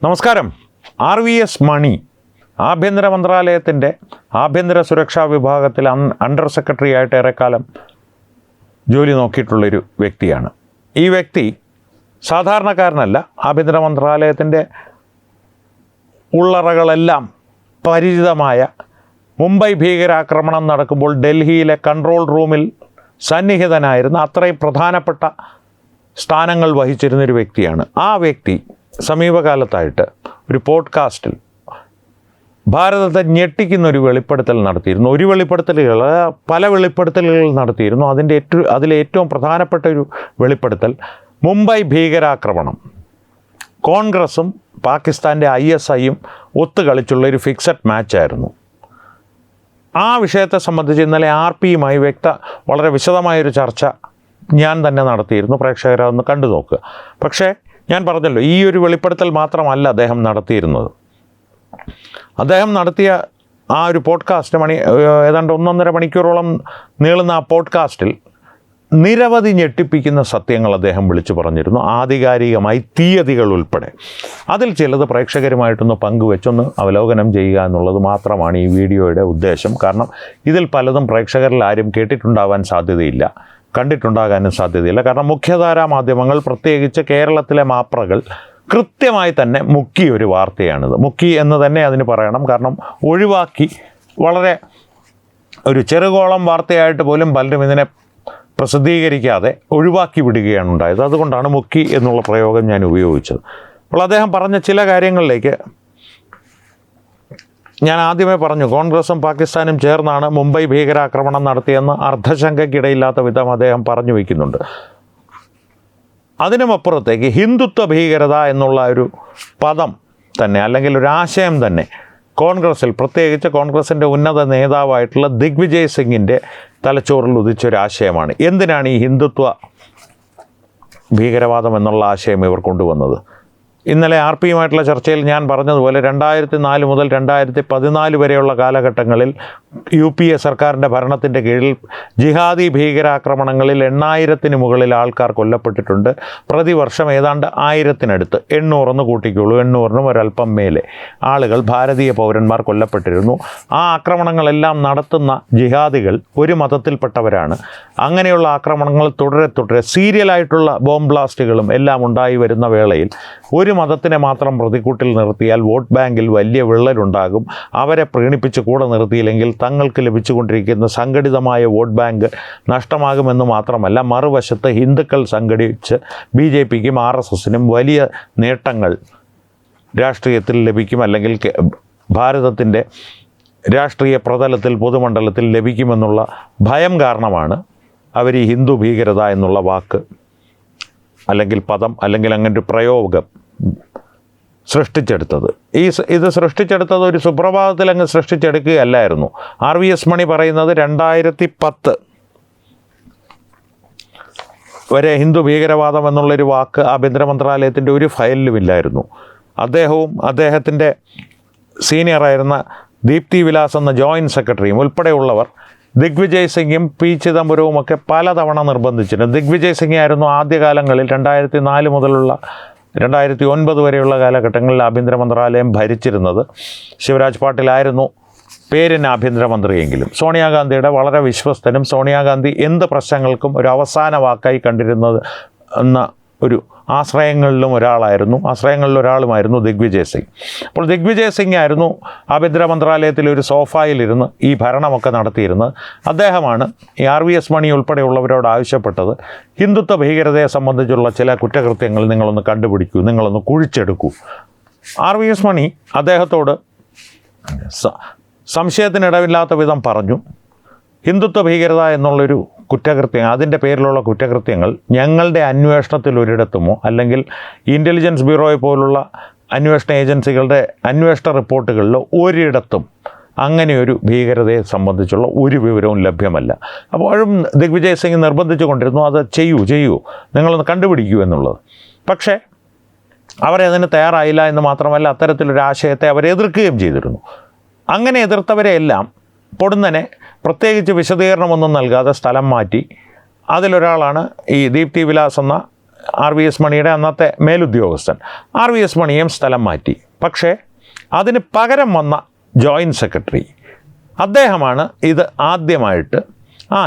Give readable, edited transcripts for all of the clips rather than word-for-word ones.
നമസ്കാരം. RVS മണി ആഭ്യന്തര മന്ത്രാലയത്തിൻ്റെ ആഭ്യന്തര സുരക്ഷാ വിഭാഗത്തിൽ അണ്ടർ സെക്രട്ടറി ആയിട്ട് ഏറെക്കാലം ജോലി നോക്കിയിട്ടുള്ളൊരു വ്യക്തിയാണ്. ഈ വ്യക്തി സാധാരണക്കാരനല്ല. ആഭ്യന്തര മന്ത്രാലയത്തിൻ്റെ ഉള്ളറകളെല്ലാം പരിചിതമായ മുംബൈ ഭീകരാക്രമണം നടക്കുമ്പോൾ ഡൽഹിയിലെ കൺട്രോൾ റൂമിൽ സന്നിഹിതനായിരുന്ന അത്രയും പ്രധാനപ്പെട്ട സ്ഥാനങ്ങൾ വഹിച്ചിരുന്നൊരു വ്യക്തിയാണ്. ആ വ്യക്തി സമീപകാലത്തായിട്ട് ഒരു പോഡ്കാസ്റ്റിൽ ഭാരതത്തെ ഞെട്ടിക്കുന്ന ഒരു വെളിപ്പെടുത്തൽ നടത്തിയിരുന്നു. പല വെളിപ്പെടുത്തലുകൾ നടത്തിയിരുന്നു. അതിലെ ഏറ്റവും പ്രധാനപ്പെട്ട ഒരു വെളിപ്പെടുത്തൽ മുംബൈ ഭീകരാക്രമണം കോൺഗ്രസും പാകിസ്ഥാൻ്റെ ISIയും ഒത്തുകളിച്ചുള്ളൊരു ഫിക്സഡ് മാച്ചായിരുന്നു. ആ വിഷയത്തെ സംബന്ധിച്ച് ഇന്നലെ RPയുമായി വളരെ വിശദമായൊരു ചർച്ച ഞാൻ തന്നെ നടത്തിയിരുന്നു. പ്രേക്ഷകരെ ഒന്ന് കണ്ടു നോക്കുക. പക്ഷേ ഞാൻ പറഞ്ഞല്ലോ, ഈ ഒരു വെളിപ്പെടുത്തൽ മാത്രമല്ല അദ്ദേഹം നടത്തിയിരുന്നത്. അദ്ദേഹം നടത്തിയ ആ ഒരു പോഡ്കാസ്റ്റ് ഏതാണ്ട് 1.5 മണിക്കൂറോളം നീളുന്ന ആ പോഡ്കാസ്റ്റിൽ നിരവധി ഞെട്ടിപ്പിക്കുന്ന സത്യങ്ങൾ അദ്ദേഹം വിളിച്ചു പറഞ്ഞിരുന്നു, ആധികാരികമായി തീയതികൾ ഉൾപ്പെടെ. അതിൽ ചിലത് പ്രേക്ഷകരുമായിട്ടൊന്ന് പങ്കുവെച്ചൊന്ന് അവലോകനം ചെയ്യുക എന്നുള്ളത് മാത്രമാണ് ഈ വീഡിയോയുടെ ഉദ്ദേശം. കാരണം ഇതിൽ പലതും പ്രേക്ഷകരിൽ ആരും കേട്ടിട്ടുണ്ടാവാൻ സാധ്യതയില്ല, കണ്ടിട്ടുണ്ടാകാനും സാധ്യതയില്ല. കാരണം മുഖ്യധാരാ മാധ്യമങ്ങൾ, പ്രത്യേകിച്ച് കേരളത്തിലെ മാപ്രകൾ കൃത്യമായി തന്നെ മുക്കിയൊരു വാർത്തയാണിത്. മുക്കി എന്ന് തന്നെ അതിന് പറയണം. കാരണം ഒഴിവാക്കി, വളരെ ഒരു ചെറുകോളം വാർത്തയായിട്ട് പോലും പലരും ഇതിനെ പ്രസിദ്ധീകരിക്കാതെ ഒഴിവാക്കി വിടുകയാണ് ഉണ്ടായത്. അതുകൊണ്ടാണ് മുക്കി എന്നുള്ള പ്രയോഗം ഞാൻ ഉപയോഗിച്ചത്. അപ്പോൾ അദ്ദേഹം പറഞ്ഞ ചില കാര്യങ്ങളിലേക്ക് ഞാൻ ആദ്യമേ പറഞ്ഞു, കോൺഗ്രസും പാകിസ്ഥാനും ചേർന്നാണ് മുംബൈ ഭീകരാക്രമണം നടത്തിയെന്ന് അർദ്ധശങ്കയ്ക്കിടയില്ലാത്ത വിധം അദ്ദേഹം പറഞ്ഞു വയ്ക്കുന്നുണ്ട്. അതിനുമപ്പുറത്തേക്ക് ഹിന്ദുത്വ ഭീകരത എന്നുള്ള ഒരു പദം തന്നെ, അല്ലെങ്കിൽ ഒരു ആശയം തന്നെ കോൺഗ്രസിൽ, പ്രത്യേകിച്ച് കോൺഗ്രസിൻ്റെ ഉന്നത നേതാവായിട്ടുള്ള ദിഗ്വിജയ് സിംഗിൻ്റെ തലച്ചോറിൽ ഉദിച്ചൊരാശയമാണ്. എന്തിനാണ് ഈ ഹിന്ദുത്വ ഭീകരവാദം എന്നുള്ള ആശയം ഇവർ കൊണ്ടുവന്നത്? ഇന്നലെ RPയുമായിട്ടുള്ള ചർച്ചയിൽ ഞാൻ പറഞ്ഞതുപോലെ 2004 മുതൽ 2014 വരെയുള്ള കാലഘട്ടങ്ങളിൽ UPA സർക്കാരിൻ്റെ ഭരണത്തിൻ്റെ കീഴിൽ ജിഹാദി ഭീകരാക്രമണങ്ങളിൽ 8,000-ന് മുകളിൽ ആൾക്കാർ കൊല്ലപ്പെട്ടിട്ടുണ്ട്. പ്രതിവർഷം ഏതാണ്ട് 1,000-നടുത്ത്, 800 കൂട്ടിക്കുള്ളൂ, 800-നും ഒരല്പം മേലെ ആളുകൾ, ഭാരതീയ പൗരന്മാർ കൊല്ലപ്പെട്ടിരുന്നു. ആ ആക്രമണങ്ങളെല്ലാം നടത്തുന്ന ജിഹാദികൾ ഒരു മതത്തിൽപ്പെട്ടവരാണ്. അങ്ങനെയുള്ള ആക്രമണങ്ങൾ തുടരെ സീരിയലായിട്ടുള്ള ബോംബ് ബ്ലാസ്റ്റുകളും എല്ലാം ഉണ്ടായി വരുന്ന വേളയിൽ ഒരു മതത്തിനെ മാത്രം പ്രതിക്കൂട്ടിൽ നിർത്തിയാൽ വോട്ട് ബാങ്കിൽ വലിയ വിള്ളലുണ്ടാകും. അവരെ പ്രീണിപ്പിച്ച് കൂടെ നിർത്തിയില്ലെങ്കിൽ തങ്ങൾക്ക് ലഭിച്ചുകൊണ്ടിരിക്കുന്ന സംഘടിതമായ വോട്ട് ബാങ്ക് നഷ്ടമാകുമെന്ന് മാത്രമല്ല, മറുവശത്ത് ഹിന്ദുക്കൾ സംഘടിച്ച് BJPക്കും RSSനും വലിയ നേട്ടങ്ങൾ രാഷ്ട്രീയത്തിൽ ലഭിക്കും, അല്ലെങ്കിൽ ഭാരതത്തിൻ്റെ രാഷ്ട്രീയ പ്രതലത്തിൽ, പൊതുമണ്ഡലത്തിൽ ലഭിക്കുമെന്നുള്ള ഭയം കാരണമാണ് അവർ ഈ ഹിന്ദു ഭീകരത എന്നുള്ള വാക്ക്, അല്ലെങ്കിൽ പദം, അല്ലെങ്കിൽ അങ്ങനൊരു പ്രയോഗം സൃഷ്ടിച്ചെടുത്തത്. ഇത് സൃഷ്ടിച്ചെടുത്തത് ഒരു സുപ്രഭാതത്തിൽ അങ്ങ് സൃഷ്ടിച്ചെടുക്കുകയല്ലായിരുന്നു. RVS മണി പറയുന്നത് 2010 വരെ ഹിന്ദു ഭീകരവാദം എന്നുള്ളൊരു വാക്ക് ആഭ്യന്തര മന്ത്രാലയത്തിൻ്റെ ഒരു ഫയലിലുമില്ലായിരുന്നു. അദ്ദേഹവും അദ്ദേഹത്തിൻ്റെ സീനിയറായിരുന്ന ദീപ്തി വിലാസ് എന്ന ജോയിൻറ്റ് സെക്രട്ടറിയും ഉൾപ്പെടെയുള്ളവർ ദിഗ്വിജയ് സിംഗും P ചിദംബരവും ഒക്കെ പലതവണ നിർബന്ധിച്ചിട്ടുണ്ട്. ദിഗ്വിജയ് സിംഗ് ആയിരുന്നു ആദ്യകാലങ്ങളിൽ 2004 മുതലുള്ള 2009 വരെയുള്ള കാലഘട്ടങ്ങളിൽ ആഭ്യന്തര മന്ത്രാലയം ഭരിച്ചിരുന്നത്. ശിവരാജ് പാട്ടീലായിരുന്നു പേരിന് ആഭ്യന്തരമന്ത്രിയെങ്കിലും സോണിയാഗാന്ധിയുടെ വളരെ വിശ്വസ്തനും സോണിയാഗാന്ധി എന്ത് പ്രശ്നങ്ങൾക്കും ഒരു അവസാന വാക്കായി കണ്ടിരുന്നത് എന്ന ഒരു ആശ്രയങ്ങളിലൊരാളുമായിരുന്നു ദിഗ്വിജയ് സിംഗ്. അപ്പോൾ ദിഗ്വിജയ് സിംഗ് ആയിരുന്നു ആഭ്യന്തര മന്ത്രാലയത്തിൽ ഒരു സോഫായിലിരുന്ന് ഈ ഭരണമൊക്കെ നടത്തിയിരുന്നത്. അദ്ദേഹമാണ് ഈ RVS മണി ഉൾപ്പെടെയുള്ളവരോട് ആവശ്യപ്പെട്ടത്, ഹിന്ദുത്വ ഭീകരതയെ സംബന്ധിച്ചുള്ള ചില കുറ്റകൃത്യങ്ങൾ നിങ്ങളൊന്ന് കണ്ടുപിടിക്കൂ, നിങ്ങളൊന്ന് കുഴിച്ചെടുക്കൂ. RVS മണി അദ്ദേഹത്തോട് സംശയത്തിനിടവില്ലാത്ത വിധം പറഞ്ഞു, ഹിന്ദുത്വ ഭീകരത എന്നുള്ളൊരു കുറ്റകൃത്യം, അതിൻ്റെ പേരിലുള്ള കുറ്റകൃത്യങ്ങൾ ഞങ്ങളുടെ അന്വേഷണത്തിൽ ഒരിടത്തുമോ, അല്ലെങ്കിൽ ഇൻ്റലിജൻസ് ബ്യൂറോയെ പോലുള്ള അന്വേഷണ ഏജൻസികളുടെ അന്വേഷണ റിപ്പോർട്ടുകളിലോ ഒരിടത്തും അങ്ങനെയൊരു ഭീകരതയെ സംബന്ധിച്ചുള്ള ഒരു വിവരവും ലഭ്യമല്ല. അപ്പോഴും ദിഗ്വിജയ് സിംഗ് നിർബന്ധിച്ചു കൊണ്ടിരുന്നു, അത് ചെയ്യൂ, നിങ്ങളൊന്ന് കണ്ടുപിടിക്കൂ എന്നുള്ളത്. പക്ഷേ അവരതിന് തയ്യാറായില്ല എന്ന് മാത്രമല്ല, അത്തരത്തിലൊരു ആശയത്തെ അവരെതിർക്കുകയും ചെയ്തിരുന്നു. അങ്ങനെ എതിർത്തവരെയെല്ലാം പൊടുന്നനെ പ്രത്യേകിച്ച് വിശദീകരണമൊന്നും നൽകാതെ സ്ഥലം മാറ്റി. അതിലൊരാളാണ് ഈ ദീപ്തി വിലാസ് എന്ന RVS മണിയുടെ അന്നത്തെ മേലുദ്യോഗസ്ഥൻ. RVS മണിയും സ്ഥലം മാറ്റി. പക്ഷേ അതിന് പകരം വന്ന ജോയിൻറ്റ് സെക്രട്ടറി അദ്ദേഹമാണ് ഇത് ആദ്യമായിട്ട്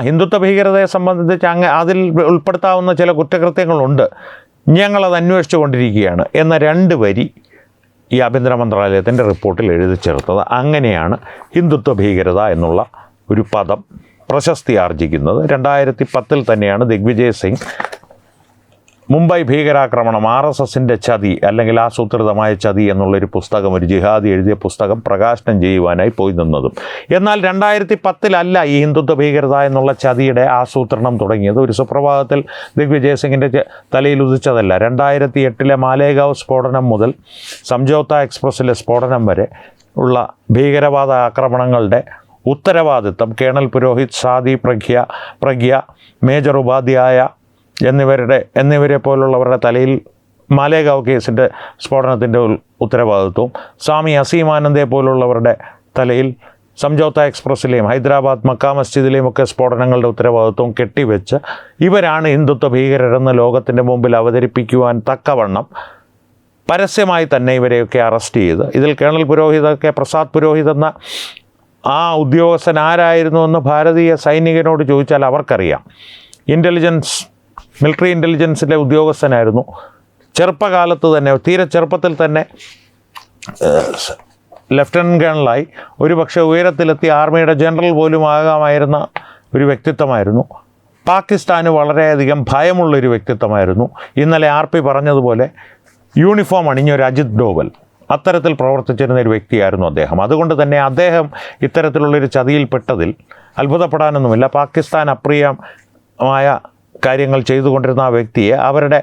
ഹിന്ദുത്വ ഭീകരതയെ സംബന്ധിച്ച് അതിൽ ഉൾപ്പെടുത്താവുന്ന ചില കുറ്റകൃത്യങ്ങളുണ്ട്, ഞങ്ങളത് അന്വേഷിച്ചു കൊണ്ടിരിക്കുകയാണ് എന്ന 2 വരി ഈ ആഭ്യന്തര മന്ത്രാലയത്തിൻ്റെ റിപ്പോർട്ടിൽ എഴുതി ചേർത്തത്. അങ്ങനെയാണ് ഹിന്ദുത്വ ഭീകരത എന്നുള്ള ഒരു പദം പ്രശസ്തി ആർജിക്കുന്നത്. 2010 തന്നെയാണ് ദിഗ്വിജയ് സിംഗ് മുംബൈ ഭീകരാക്രമണം RSSൻ്റെ ചതി അല്ലെങ്കിൽ ആസൂത്രിതമായ ചതി എന്നുള്ളൊരു പുസ്തകം, ഒരു ജിഹാദി എഴുതിയ പുസ്തകം പ്രകാശനം ചെയ്യുവാനായി പോയി നിന്നതും. എന്നാൽ 2010 ഈ ഹിന്ദുത്വ ഭീകരത എന്നുള്ള ചതിയുടെ ആസൂത്രണം തുടങ്ങിയത്. ഒരു സുപ്രഭാതത്തിൽ ദിഗ്വിജയ് സിംഗിൻ്റെ തലയിൽ ഉദിച്ചതല്ല. 2008 മാലേഗാവ് സ്ഫോടനം മുതൽ സംജോത്ത എക്സ്പ്രസ്സിലെ സ്ഫോടനം വരെ ഉള്ള ഭീകരവാദ ആക്രമണങ്ങളുടെ ഉത്തരവാദിത്തം കേണൽ പുരോഹിത്, സാദി പ്രഗ്യ, മേജർ ഉപാധ്യായ എന്നിവരെ പോലുള്ളവരുടെ തലയിൽ മാലേഗാവ് കേസിൻ്റെ സ്ഫോടനത്തിൻ്റെ ഉത്തരവാദിത്വവും സ്വാമി അസീമാനന്ദയെ പോലുള്ളവരുടെ തലയിൽ സംജോത്ത എക്സ്പ്രസ്സിലെയും ഹൈദരാബാദ് മക്ക മസ്ജിദിലെയും ഒക്കെ സ്ഫോടനങ്ങളുടെ ഉത്തരവാദിത്വവും കെട്ടിവെച്ച് ഇവരാണ് ഹിന്ദുത്വ ഭീകരരെന്ന് ലോകത്തിൻ്റെ മുമ്പിൽ അവതരിപ്പിക്കുവാൻ തക്കവണ്ണം പരസ്യമായി തന്നെ ഇവരെയൊക്കെ അറസ്റ്റ് ചെയ്ത്. ഇതിൽ കേണൽ പുരോഹിതൊക്കെ പ്രസാദ് പുരോഹിത് എന്ന ആ ഉദ്യോഗസ്ഥൻ ആരായിരുന്നു എന്ന് ഭാരതീയ സൈനികനോട് ചോദിച്ചാൽ അവർക്കറിയാം. മിലിറ്ററി ഇൻ്റലിജൻസിലെ ഉദ്യോഗസ്ഥനായിരുന്നു. ചെറുപ്പകാലത്ത് തന്നെ, തീരെ ചെറുപ്പത്തിൽ തന്നെ ലഫ്റ്റനൻറ്റ് കേണലായി, ഒരുപക്ഷെ ഉയരത്തിലെത്തി ആർമിയുടെ ജനറൽ പോലും ആകാമായിരുന്ന ഒരു വ്യക്തിത്വമായിരുന്നു. പാകിസ്ഥാന് വളരെയധികം ഭയമുള്ളൊരു വ്യക്തിത്വമായിരുന്നു. ഇന്നലെ RP പറഞ്ഞതുപോലെ യൂണിഫോം അണിഞ്ഞൊരു അജിത് ഡോവൽ, അത്തരത്തിൽ പ്രവർത്തിച്ചിരുന്ന ഒരു വ്യക്തിയായിരുന്നു അദ്ദേഹം. അതുകൊണ്ട് തന്നെ അദ്ദേഹം ഇത്തരത്തിലുള്ളൊരു ചതിയിൽപ്പെട്ടതിൽ അത്ഭുതപ്പെടാനൊന്നുമില്ല. പാകിസ്ഥാൻ അപ്രിയമായ കാര്യങ്ങൾ ചെയ്തുകൊണ്ടിരുന്ന ആ വ്യക്തിയെ അവരുടെ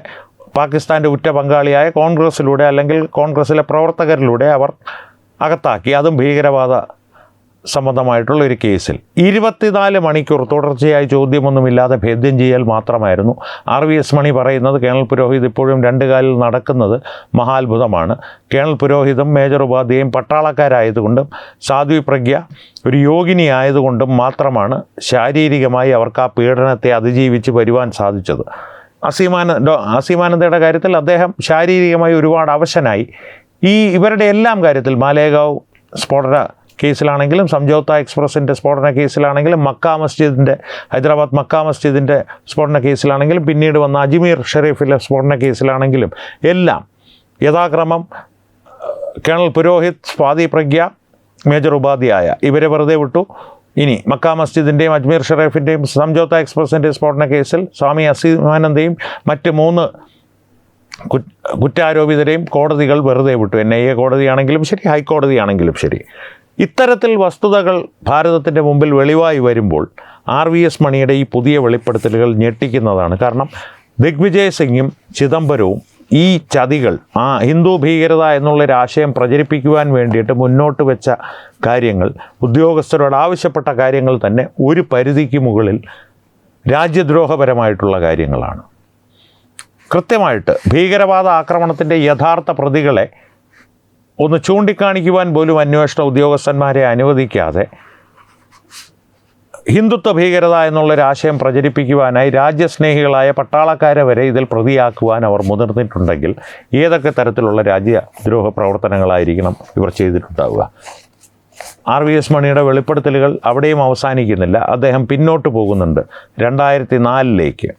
പാകിസ്ഥാൻ്റെ ഉറ്റ പങ്കാളിയായ കോൺഗ്രസ്സിലൂടെ അല്ലെങ്കിൽ കോൺഗ്രസ്സിലെ പ്രവർത്തകരിലൂടെ അവർ അകത്താക്കി. അതും ഭീകരവാദ സംബന്ധമായിട്ടുള്ള ഒരു കേസിൽ 24 മണിക്കൂർ തുടർച്ചയായി ചോദ്യമൊന്നുമില്ലാതെ ഭേദ്യം ചെയ്യൽ മാത്രമായിരുന്നു. RVS മണി പറയുന്നത് കേണൽ പുരോഹിത് ഇപ്പോഴും 2 കാലിൽ നടക്കുന്നത് മഹാത്ഭുതമാണ്. കേണൽ പുരോഹിതും മേജർ ഉപാധ്യായും പട്ടാളക്കാരായതുകൊണ്ടും സാധ്വി പ്രഗ്യ ഒരു യോഗിനി ആയതുകൊണ്ടും മാത്രമാണ് ശാരീരികമായി അവർക്ക് ആ പീഡനത്തെ അതിജീവിച്ച് വരുവാൻ സാധിച്ചത്. അസീമാനന്ദയുടെ കാര്യത്തിൽ അദ്ദേഹം ശാരീരികമായി ഒരുപാട് അവശനായി. ഇവരുടെ എല്ലാം കാര്യത്തിൽ മാലേഗാവ് സ്ഫോടന കേസിലാണെങ്കിലും സംജോത്ത എക്സ്പ്രസിൻ്റെ സ്ഫോടന കേസിലാണെങ്കിലും ഹൈദരാബാദ് മക്ക മസ്ജിദിൻ്റെ സ്ഫോടന കേസിലാണെങ്കിലും പിന്നീട് വന്ന അജ്മീർ ഷെരീഫിലെ സ്ഫോടന കേസിലാണെങ്കിലും എല്ലാം യഥാക്രമം കേണൽ പുരോഹിത്, സ്വാതി പ്രഗ്യ, മേജർ ഉപാധ്യായ ഇവരെ വെറുതെ വിട്ടു. ഇനി മക്ക മസ്ജിദിൻ്റെയും അജ്മീർ ഷെരീഫിൻ്റെയും സംജോത്ത എക്സ്പ്രസിൻ്റെ സ്ഫോടന കേസിൽ സ്വാമി അസീമാനന്ദയും മറ്റ് 3 കുറ്റാരോപിതരെയും കോടതികൾ വെറുതെ വിട്ടു. NIA കോടതിയാണെങ്കിലും ശരി, ഹൈക്കോടതിയാണെങ്കിലും ശരി. ഇത്തരത്തിൽ വസ്തുതകൾ ഭാരതത്തിൻ്റെ മുമ്പിൽ വെളിവായി വരുമ്പോൾ RVS മണിയുടെ ഈ പുതിയ വെളിപ്പെടുത്തലുകൾ ഞെട്ടിക്കുന്നതാണ്. കാരണം ദിഗ്വിജയ് സിംഗും ചിദംബരവും ഈ ചതികൾ, ഹിന്ദു ഭീകരത എന്നുള്ളൊരാശയം പ്രചരിപ്പിക്കുവാൻ വേണ്ടിയിട്ട് മുന്നോട്ട് വെച്ച കാര്യങ്ങൾ, ഉദ്യോഗസ്ഥരോട് ആവശ്യപ്പെട്ട കാര്യങ്ങൾ തന്നെ ഒരു പരിധിക്ക് മുകളിൽ രാജ്യദ്രോഹപരമായിട്ടുള്ള കാര്യങ്ങളാണ്. കൃത്യമായിട്ട് ഭീകരവാദ ആക്രമണത്തിൻ്റെ യഥാർത്ഥ പ്രതികളെ ഒന്ന് ചൂണ്ടിക്കാണിക്കുവാൻ പോലും അന്വേഷണ ഉദ്യോഗസ്ഥന്മാരെ അനുവദിക്കാതെ ഹിന്ദുത്വ ഭീകരത എന്നുള്ളൊരാശയം പ്രചരിപ്പിക്കുവാനായി രാജ്യസ്നേഹികളായ പട്ടാളക്കാരെ വരെ ഇതിൽ പ്രതിയാക്കുവാൻ അവർ മുതിർന്നിട്ടുണ്ടെങ്കിൽ ഏതൊക്കെ തരത്തിലുള്ള രാജ്യദ്രോഹ പ്രവർത്തനങ്ങളായിരിക്കണം ഇവർ ചെയ്തിട്ടുണ്ടാവുക. RVS മണിയുടെ വെളിപ്പെടുത്തലുകൾ അവിടെയും അവസാനിക്കുന്നില്ല. അദ്ദേഹം പിന്നോട്ട് പോകുന്നുണ്ട് 2004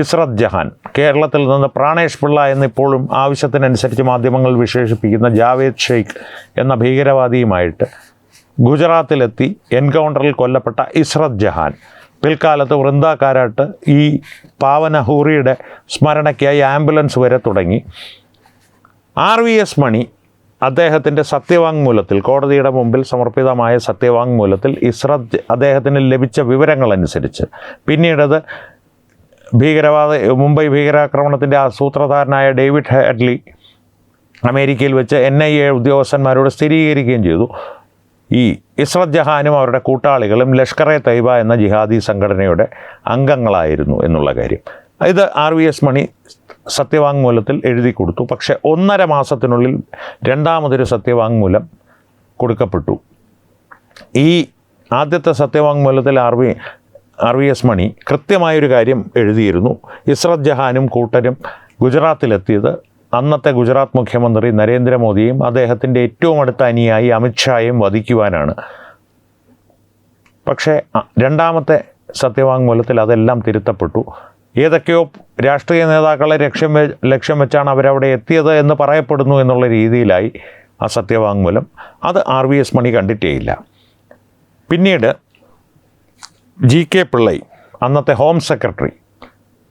ഇസ്രത് ജഹാൻ, കേരളത്തിൽ നിന്ന് പ്രാണേഷ് പിള്ള എന്നിപ്പോഴും ആവശ്യത്തിനനുസരിച്ച് മാധ്യമങ്ങൾ വിശേഷിപ്പിക്കുന്ന ജാവേദ് ഷെയ്ഖ് എന്ന ഭീകരവാദിയുമായിട്ട് ഗുജറാത്തിലെത്തി എൻകൗണ്ടറിൽ കൊല്ലപ്പെട്ട ഇസ്രത് ജഹാൻ പിൽക്കാലത്ത് വൃന്ദ കാരാട്ട് ഈ പാവന ഹൂറിയുടെ സ്മരണയ്ക്കായി ആംബുലൻസ് വരെ തുടങ്ങി. RVS മണി അദ്ദേഹത്തിൻ്റെ സത്യവാങ്മൂലത്തിൽ, കോടതിയുടെ മുമ്പിൽ സമർപ്പിതമായ സത്യവാങ്മൂലത്തിൽ അദ്ദേഹത്തിന് ലഭിച്ച വിവരങ്ങളനുസരിച്ച് പിന്നീടത് മുംബൈ ഭീകരാക്രമണത്തിൻ്റെ സൂത്രധാരനായ ഡേവിഡ് ഹാഡ്ലി അമേരിക്കയിൽ വെച്ച് NIA ഉദ്യോഗസ്ഥന്മാരോട് സ്ഥിരീകരിക്കുകയും ചെയ്തു. ഈ ഇസ്രത് ജഹാനും അവരുടെ കൂട്ടാളികളും ലഷ്കർ-e-തയ്ബ എന്ന ജിഹാദി സംഘടനയുടെ അംഗങ്ങളായിരുന്നു എന്നുള്ള കാര്യം. ഇത് RVS മണി സത്യവാങ്മൂലത്തിൽ എഴുതി കൊടുത്തു. പക്ഷേ 1.5 മാസത്തിനുള്ളിൽ രണ്ടാമതൊരു സത്യവാങ്മൂലം കൊടുക്കപ്പെട്ടു. ഈ ആദ്യത്തെ സത്യവാങ്മൂലത്തിൽ RVS മണി കൃത്യമായൊരു കാര്യം എഴുതിയിരുന്നു. ഇസ്രത് ജഹാനും കൂട്ടരും ഗുജറാത്തിലെത്തിയത് അന്നത്തെ ഗുജറാത്ത് മുഖ്യമന്ത്രി നരേന്ദ്രമോദിയും അദ്ദേഹത്തിൻ്റെ ഏറ്റവും അടുത്ത അനുയായി അമിത്ഷായും വധിക്കുവാനാണ്. പക്ഷേ രണ്ടാമത്തെ സത്യവാങ്മൂലത്തിൽ അതെല്ലാം തിരുത്തപ്പെട്ടു. ഏതൊക്കെയോ രാഷ്ട്രീയ നേതാക്കളെ ലക്ഷ്യം വെച്ചാണ് അവരവിടെ എത്തിയത് എന്ന് പറയപ്പെടുന്നു എന്നുള്ള രീതിയിലായി ആ സത്യവാങ്മൂലം. അത് RVS മണി കണ്ടിട്ടേയില്ല. പിന്നീട് GK പിള്ളൈ, അന്നത്തെ ഹോം സെക്രട്ടറി,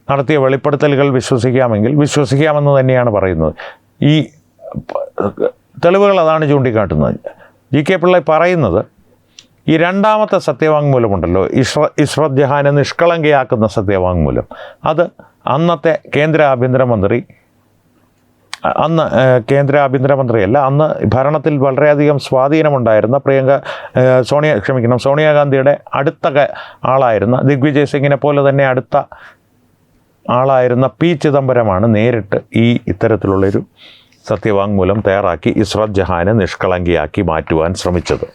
നടത്തിയ വെളിപ്പെടുത്തലുകൾ വിശ്വസിക്കാമെന്ന് തന്നെയാണ് പറയുന്നത്. ഈ തെളിവുകൾ അതാണ് ചൂണ്ടിക്കാട്ടുന്നത്. GK പിള്ളൈ പറയുന്നത് ഈ രണ്ടാമത്തെ സത്യവാങ്മൂലമുണ്ടല്ലോ, ഇസ്രത് ജഹാനെ നിഷ്കളങ്കയാക്കുന്ന സത്യവാങ്മൂലം, അത് അന്നത്തെ കേന്ദ്ര ആഭ്യന്തരമന്ത്രിയല്ല, അന്ന് ഭരണത്തിൽ വളരെയധികം സ്വാധീനമുണ്ടായിരുന്ന സോണിയാഗാന്ധിയുടെ അടുത്ത ആളായിരുന്ന, ദിഗ്വിജയ് സിംഗിനെ പോലെ തന്നെ അടുത്ത ആളായിരുന്ന P ചിദംബരമാണ് നേരിട്ട് ഈ ഇത്തരത്തിലുള്ളൊരു സത്യവാങ്മൂലം തയ്യാറാക്കി ഇസ്രത് ജഹാനെ നിഷ്കളങ്കയാക്കി മാറ്റുവാൻ ശ്രമിച്ചത്.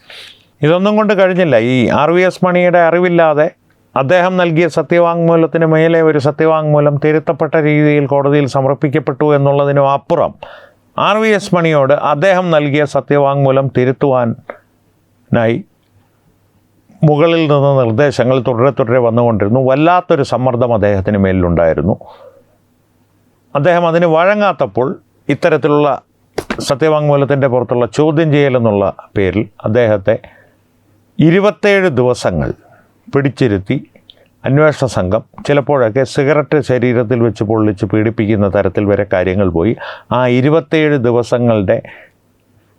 ഇതൊന്നും കൊണ്ട് കഴിഞ്ഞില്ല. ഈ RVS മണിയുടെ അറിവില്ലാതെ അദ്ദേഹം നൽകിയ സത്യവാങ്മൂലത്തിന് മേലെ ഒരു സത്യവാങ്മൂലം തിരുത്തപ്പെട്ട രീതിയിൽ കോടതിയിൽ സമർപ്പിക്കപ്പെട്ടു എന്നുള്ളതിനും അപ്പുറം RVS മണിയോട് അദ്ദേഹം നൽകിയ സത്യവാങ്മൂലം തിരുത്തുവാനായി മുകളിൽ നിന്ന് നിർദ്ദേശങ്ങൾ തുടരെ വന്നുകൊണ്ടിരുന്നു. വല്ലാത്തൊരു സമ്മർദ്ദം അദ്ദേഹത്തിന് മേലിലുണ്ടായിരുന്നു. അദ്ദേഹം അതിന് വഴങ്ങാത്തപ്പോൾ ഇത്തരത്തിലുള്ള സത്യവാങ്മൂലത്തിൻ്റെ പുറത്തുള്ള ചോദ്യം ചെയ്യലെന്നുള്ള പേരിൽ അദ്ദേഹത്തെ 27 ദിവസങ്ങൾ പിടിച്ചിരുത്തി അന്വേഷണ സംഘം, ചിലപ്പോഴൊക്കെ സിഗരറ്റ് ശരീരത്തിൽ വെച്ച് പൊള്ളിച്ച് പീഡിപ്പിക്കുന്ന തരത്തിൽ വരെ കാര്യങ്ങൾ പോയി. ആ 27 ദിവസങ്ങളുടെ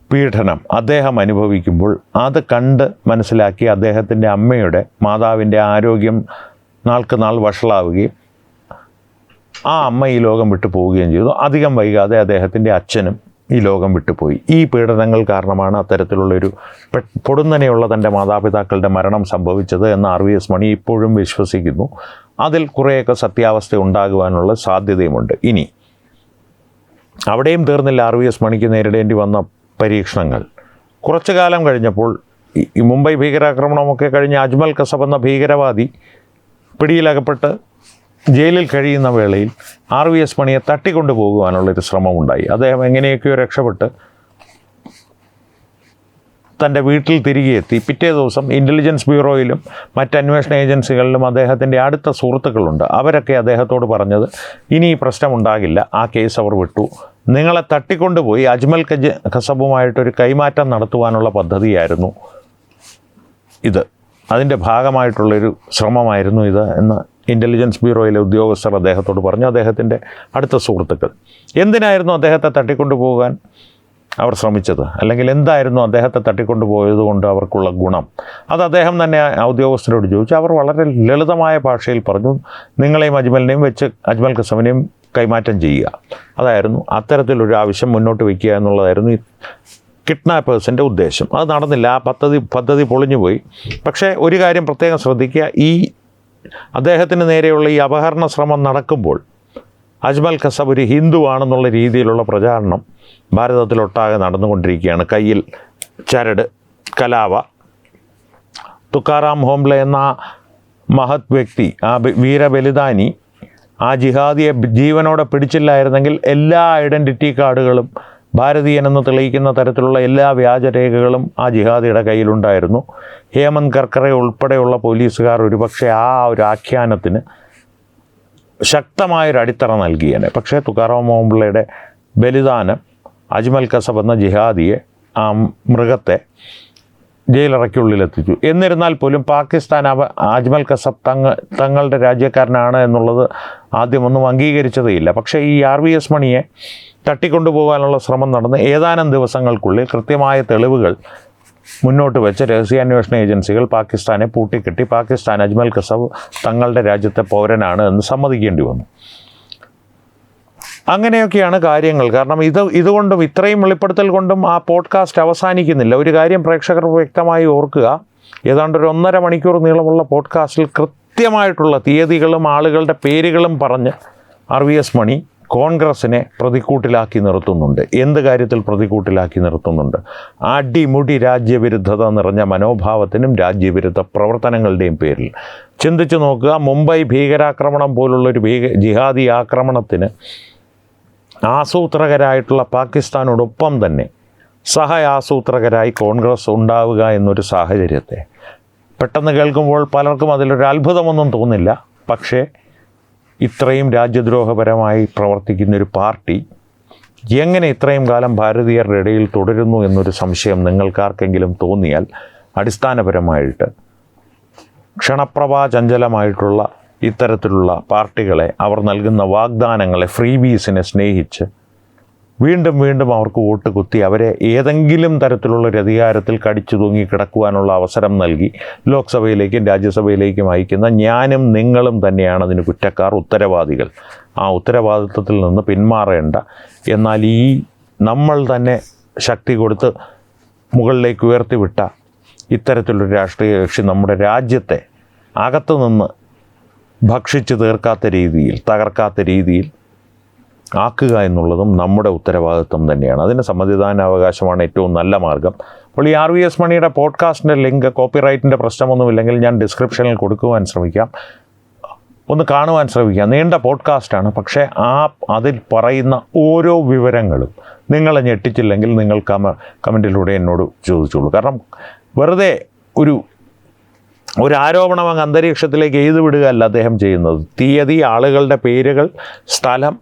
പീഡനം അദ്ദേഹം അനുഭവിക്കുമ്പോൾ അത് കണ്ട് മനസ്സിലാക്കി അദ്ദേഹത്തിൻ്റെ മാതാവിൻ്റെ ആരോഗ്യം നാൾക്ക് നാൾ വഷളാവുകയും ആ അമ്മ ഈ ലോകം വിട്ടു പോവുകയും ചെയ്തു. അധികം വൈകാതെ അദ്ദേഹത്തിൻ്റെ അച്ഛനും ഈ ലോകം വിട്ടുപോയി. ഈ പീഡനങ്ങൾ കാരണമാണ് അത്തരത്തിലുള്ളൊരു പൊടുന്നനെയുള്ള തൻ്റെ മാതാപിതാക്കളുടെ മരണം സംഭവിച്ചത് എന്ന് RVS മണി ഇപ്പോഴും വിശ്വസിക്കുന്നു. അതിൽ കുറേയൊക്കെ സത്യാവസ്ഥ ഉണ്ടാകുവാനുള്ള സാധ്യതയുമുണ്ട്. ഇനി അവിടെയും തീർന്നില്ല RVS മണിക്ക് നേരിടേണ്ടി വന്ന പരീക്ഷണങ്ങൾ. കുറച്ചു കാലം കഴിഞ്ഞപ്പോൾ ഈ മുംബൈ ഭീകരാക്രമണമൊക്കെ കഴിഞ്ഞ് അജ്മൽ കസബ് എന്ന ഭീകരവാദി പിടിയിലകപ്പെട്ട് ജയിലിൽ കഴിയുന്ന വേളയിൽ RVS മണിയെ തട്ടിക്കൊണ്ടു പോകുവാനുള്ളൊരു ശ്രമമുണ്ടായി. അദ്ദേഹം എങ്ങനെയൊക്കെയോ രക്ഷപ്പെട്ട് തൻ്റെ വീട്ടിൽ തിരികെ എത്തി. പിറ്റേ ദിവസം ഇൻ്റലിജൻസ് ബ്യൂറോയിലും മറ്റ് അന്വേഷണ ഏജൻസികളിലും അദ്ദേഹത്തിൻ്റെ അടുത്ത സുഹൃത്തുക്കളുണ്ട്. അവരൊക്കെ അദ്ദേഹത്തോട് പറഞ്ഞത്, ഇനി ഈ പ്രശ്നമുണ്ടാകില്ല, ആ കേസ് അവർ വിട്ടു, നിങ്ങളെ തട്ടിക്കൊണ്ടുപോയി അജ്മൽ കസബുമായിട്ടൊരു കൈമാറ്റം നടത്തുവാനുള്ള പദ്ധതിയായിരുന്നു ഇത്, അതിൻ്റെ ഭാഗമായിട്ടുള്ളൊരു ശ്രമമായിരുന്നു ഇത് എന്ന് ഇൻ്റലിജൻസ് ബ്യൂറോയിലെ ഉദ്യോഗസ്ഥർ അദ്ദേഹത്തോട് പറഞ്ഞു. അദ്ദേഹത്തിൻ്റെ അടുത്ത സുഹൃത്തുക്കൾ എന്തിനായിരുന്നു അദ്ദേഹത്തെ തട്ടിക്കൊണ്ടുപോകാൻ അവർ ശ്രമിച്ചത്, അല്ലെങ്കിൽ എന്തായിരുന്നു അദ്ദേഹത്തെ തട്ടിക്കൊണ്ടുപോയത് കൊണ്ട് അവർക്കുള്ള ഗുണം, അത് അദ്ദേഹം തന്നെ ഉദ്യോഗസ്ഥരോട് ചോദിച്ചു. അവർ വളരെ ലളിതമായ ഭാഷയിൽ പറഞ്ഞു, നിങ്ങളെയും അജ്മലിനെയും വെച്ച് അജ്മൽ കസബിനെയും കൈമാറ്റം ചെയ്യുക. അതായിരുന്നു അത്തരത്തിലൊരു ആവശ്യം മുന്നോട്ട് വയ്ക്കുക എന്നുള്ളതായിരുന്നു ഈ കിഡ്നാപ്പേഴ്സിൻ്റെ ഉദ്ദേശം. അത് നടന്നില്ല, ആ പദ്ധതി പൊളിഞ്ഞുപോയി. പക്ഷേ ഒരു കാര്യം പ്രത്യേകം ശ്രദ്ധിക്കുക, ഈ അദ്ദേഹത്തിന് നേരെയുള്ള ഈ അപഹരണ ശ്രമം നടക്കുമ്പോൾ അജ്മൽ കസബ് ഒരു ഹിന്ദുവാണെന്നുള്ള രീതിയിലുള്ള പ്രചാരണം ഭാരതത്തിലൊട്ടാകെ നടന്നുകൊണ്ടിരിക്കുകയാണ്. കയ്യിൽ ചരട്, കലാവ, തുക്കാറാം ഹോംബ്ലെ എന്ന മഹത് വ്യക്തി, ആ വീരബലിദാനി, ആ ജിഹാദിയെ ജീവനോടെ പിടിച്ചില്ലായിരുന്നെങ്കിൽ എല്ലാ ഐഡൻറ്റിറ്റി കാർഡുകളും ഭാരതീയനെന്ന് തെളിയിക്കുന്ന തരത്തിലുള്ള എല്ലാ വ്യാജരേഖകളും ആ ജിഹാദിയുടെ കയ്യിലുണ്ടായിരുന്നു. ഹേമന്ത് കർക്കറെ ഉൾപ്പെടെയുള്ള പോലീസുകാർ ഒരുപക്ഷെ ആ ഒരു ആഖ്യാനത്തിന് ശക്തമായൊരു അടിത്തറ നൽകിയേനെ. പക്ഷേ തുക്കാറാം ഹോംബ്ലെയുടെ ബലിദാനം അജ്മൽ കസബ് എന്ന ജിഹാദിയെ, ആ മൃഗത്തെ ജയിലറയ്ക്കുള്ളിലെത്തിച്ചു. എന്നിരുന്നാൽ പോലും പാകിസ്ഥാൻ അജ്മൽ കസബ് തങ്ങളുടെ രാജ്യക്കാരനാണ് എന്നുള്ളത് ആദ്യമൊന്നും അംഗീകരിച്ചതേയില്ല. പക്ഷേ ഈ RVS മണിയെ തട്ടിക്കൊണ്ടുപോകാനുള്ള ശ്രമം നടന്ന് ഏതാനും ദിവസങ്ങൾക്കുള്ളിൽ കൃത്യമായ തെളിവുകൾ മുന്നോട്ട് വെച്ച് രഹസ്യാന്വേഷണ ഏജൻസികൾ പാകിസ്ഥാനെ പൂട്ടിക്കെട്ടി പാകിസ്ഥാൻ അജ്മൽ കസബ് തങ്ങളുടെ രാജ്യത്തെ പൗരനാണ് എന്ന് സമ്മതിക്കേണ്ടി വന്നു. അങ്ങനെയൊക്കെയാണ് കാര്യങ്ങൾ. കാരണം ഇതുകൊണ്ടും ഇത്രയും വെളിപ്പെടുത്തൽ കൊണ്ടും ആ പോഡ്കാസ്റ്റ് അവസാനിക്കുന്നില്ല. ഒരു കാര്യം പ്രേക്ഷകർ വ്യക്തമായി ഓർക്കുക, ഏതാണ്ട് ഒരു 1.5 മണിക്കൂർ നീളമുള്ള പോഡ്കാസ്റ്റിൽ കൃത്യമായിട്ടുള്ള തീയതികളും ആളുകളുടെ പേരുകളും പറഞ്ഞ് RVS മണി കോൺഗ്രസിനെ പ്രതിക്കൂട്ടിലാക്കി നിർത്തുന്നുണ്ട്. എന്ത് കാര്യത്തിൽ പ്രതിക്കൂട്ടിലാക്കി നിർത്തുന്നുണ്ട്? അടിമുടി രാജ്യവിരുദ്ധത നിറഞ്ഞ മനോഭാവത്തിനും രാജ്യവിരുദ്ധ പ്രവർത്തനങ്ങളുടെയും പേരിൽ. ചിന്തിച്ചു നോക്കുക, മുംബൈ ഭീകരാക്രമണം പോലുള്ളൊരു ജിഹാദി ആക്രമണത്തിന് ആസൂത്രകരായിട്ടുള്ള പാകിസ്ഥാനോടൊപ്പം തന്നെ സഹ ആസൂത്രകരായി കോൺഗ്രസ് ഉണ്ടാവുക എന്നൊരു സാഹചര്യത്തെ പെട്ടെന്ന് കേൾക്കുമ്പോൾ പലർക്കും അതിലൊരു അത്ഭുതമൊന്നും തോന്നില്ല. പക്ഷേ ഇത്രയും രാജ്യദ്രോഹപരമായി പ്രവർത്തിക്കുന്നൊരു പാർട്ടി എങ്ങനെ ഇത്രയും കാലം ഭാരതീയരുടെ ഇടയിൽ തുടരുന്നു എന്നൊരു സംശയം നിങ്ങൾക്കാർക്കെങ്കിലും തോന്നിയാൽ അടിസ്ഥാനപരമായിട്ട് ക്ഷണപ്രഭാചഞ്ചലമായിട്ടുള്ള ഇത്തരത്തിലുള്ള പാർട്ടികളെ, അവർ നൽകുന്ന വാഗ്ദാനങ്ങളെ, ഫ്രീബീസിനെ സ്നേഹിച്ച് വീണ്ടും വീണ്ടും അവർക്ക് വോട്ട് കുത്തി അവരെ ഏതെങ്കിലും തരത്തിലുള്ളൊരു അധികാരത്തിൽ കടിച്ചു തൂങ്ങി കിടക്കുവാനുള്ള അവസരം നൽകി ലോക്സഭയിലേക്കും രാജ്യസഭയിലേക്കും അയക്കുന്ന ഞാനും നിങ്ങളും തന്നെയാണ് അതിന് കുറ്റക്കാർ, ഉത്തരവാദികൾ. ആ ഉത്തരവാദിത്വത്തിൽ നിന്ന് പിന്മാറേണ്ട, എന്നാൽ ഈ നമ്മൾ തന്നെ ശക്തി കൊടുത്ത് മുകളിലേക്ക് ഉയർത്തിവിട്ട ഇത്തരത്തിലൊരു രാഷ്ട്രീയ കക്ഷി നമ്മുടെ രാജ്യത്തെ അകത്തു നിന്ന് ഭക്ഷിച്ച് തീർക്കാത്ത രീതിയിൽ, തകർക്കാത്ത രീതിയിൽ ആക്കുക എന്നുള്ളതും നമ്മുടെ ഉത്തരവാദിത്വം തന്നെയാണ്. അതിന് സമ്മതിദാനാവകാശമാണ് ഏറ്റവും നല്ല മാർഗം. അപ്പോൾ ഈ RVS മണിയുടെ പോഡ്കാസ്റ്റിൻ്റെ ലിങ്ക്, കോപ്പിറൈറ്റിൻ്റെ പ്രശ്നമൊന്നുമില്ലെങ്കിൽ ഞാൻ ഡിസ്ക്രിപ്ഷനിൽ കൊടുക്കുവാൻ ശ്രമിക്കാം, ഒന്ന് കാണുവാൻ ശ്രമിക്കാം. നീണ്ട പോഡ്കാസ്റ്റാണ്, പക്ഷേ അതിൽ പറയുന്ന ഓരോ വിവരങ്ങളും നിങ്ങളെ ഞെട്ടിച്ചില്ലെങ്കിൽ നിങ്ങൾ കമൻറ്റിലൂടെ എന്നോട് ചോദിച്ചോളൂ. കാരണം വെറുതെ ഒരു ആരോപണം അങ്ങ് അന്തരീക്ഷത്തിലേക്ക് എഴുതി വിടുകയല്ല അദ്ദേഹം ചെയ്യുന്നത്. തീയതി, ആളുകളുടെ പേരുകൾ, സ്ഥലം,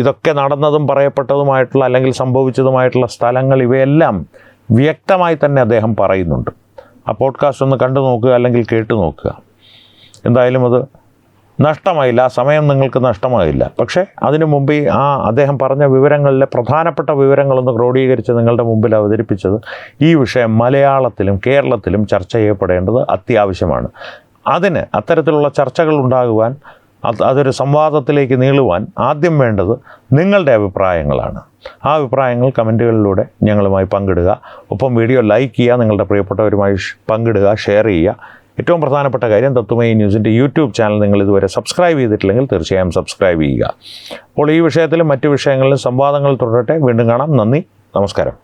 ഇതൊക്കെ നടന്നതും പറയപ്പെട്ടതുമായിട്ടുള്ള അല്ലെങ്കിൽ സംഭവിച്ചതുമായിട്ടുള്ള സ്ഥലങ്ങൾ, ഇവയെല്ലാം വ്യക്തമായി തന്നെ അദ്ദേഹം പറയുന്നുണ്ട്. ആ പോഡ്കാസ്റ്റ് ഒന്ന് കണ്ടു നോക്കുക, അല്ലെങ്കിൽ കേട്ടു നോക്കുക. എന്തായാലും അത് നഷ്ടമായില്ല, ആ സമയം നിങ്ങൾക്ക് നഷ്ടമായില്ല. പക്ഷേ അതിനു മുമ്പ് അദ്ദേഹം പറഞ്ഞ വിവരങ്ങളിലെ പ്രധാനപ്പെട്ട വിവരങ്ങളൊന്ന് ക്രോഡീകരിച്ച് നിങ്ങളുടെ മുമ്പിൽ അവതരിപ്പിച്ചത് ഈ വിഷയം മലയാളത്തിലും കേരളത്തിലും ചർച്ച ചെയ്യപ്പെടേണ്ടത് അത്യാവശ്യമാണ്. അതിന് അത്തരത്തിലുള്ള ചർച്ചകൾ ഉണ്ടാകുവാൻ, അതൊരു സംവാദത്തിലേക്ക് നീളുവാൻ ആദ്യം വേണ്ടത് നിങ്ങളുടെ അഭിപ്രായങ്ങളാണ്. ആ അഭിപ്രായങ്ങൾ കമൻറ്റുകളിലൂടെ ഞങ്ങളുമായി പങ്കിടുക. ഒപ്പം വീഡിയോ ലൈക്ക് ചെയ്യുക, നിങ്ങളുടെ പ്രിയപ്പെട്ടവരുമായി പങ്കിടുക, ഷെയർ ചെയ്യുക. ഏറ്റവും പ്രധാനപ്പെട്ട കാര്യം, തത്വമയി ന്യൂസിൻ്റെ യൂട്യൂബ് ചാനൽ നിങ്ങൾ ഇതുവരെ സബ്സ്ക്രൈബ് ചെയ്തിട്ടില്ലെങ്കിൽ തീർച്ചയായും സബ്സ്ക്രൈബ് ചെയ്യുക. അപ്പോൾ ഈ വിഷയത്തിലും മറ്റു വിഷയങ്ങളിലും സംവാദങ്ങൾ തുടരട്ടെ. വീണ്ടും കാണാം. നന്ദി, നമസ്കാരം.